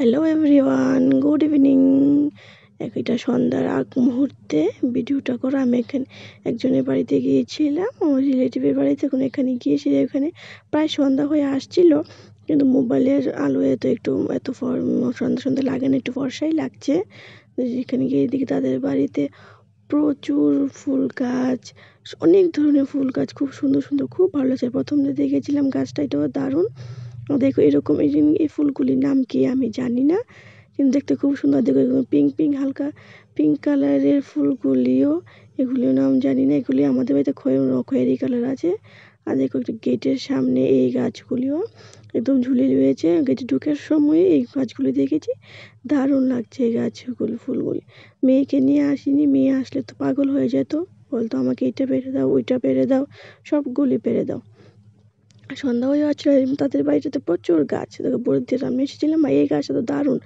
Hello everyone, good evening. এটা সন্ধ্যার আগ মুহূর্তে ভিডিওটা করা। আমি এখানে একজনের বাড়িতে গিয়েছিলাম, আমার রিলেটিভের বাড়িতে। এখন এখানে গিয়েছি, এখানে প্রায় সন্ধ্যা হয়ে আসছিল, কিন্তু মোবাইলের আলোয় তো একটু এত সন্ধ্যা সন্ধ্যা লাগে না, একটু ফর্সাই লাগছে। এখানে গিয়ে দেখি তাদের বাড়িতে প্রচুর ফুল গাছ, অনেক ধরনের ফুল গাছ, খুব সুন্দর সুন্দর, খুব ভালো লাগছে। প্রথম যে দেখেছিলাম গাছটা, এটাও দারুণ। দেখো এরকম এই ফুলগুলির নাম কি আমি জানি না, কিন্তু দেখতে খুব সুন্দর। দেখো পিঙ্ক পিঙ্ক, হালকা পিঙ্ক কালারের ফুলগুলিও, এগুলিও নাম জানি না। এগুলি আমাদের বাড়িতে খয়েরি কালার আছে। আর দেখো একটা গেটের সামনে এই গাছগুলিও একদম ঝুলে রয়েছে। গেটে ঢুকার সময় এই গাছগুলি দেখেছি, দারুণ লাগছে এই গাছগুলি, ফুলগুলি। মেয়েকে নিয়ে আসিনি, মেয়ে আসলে তো পাগল হয়ে যেত, বলতো আমাকে এটা পেরে দাও, ওইটা পেরে দাও, সবগুলি পেরে দাও। সন্ধ্যা হয়ে যাচ্ছিল, তাদের বাড়িটাতে প্রচুর গাছ। দেখো বড়দের আমি এসেছিলাম, এই গাছটা তো দারুণ।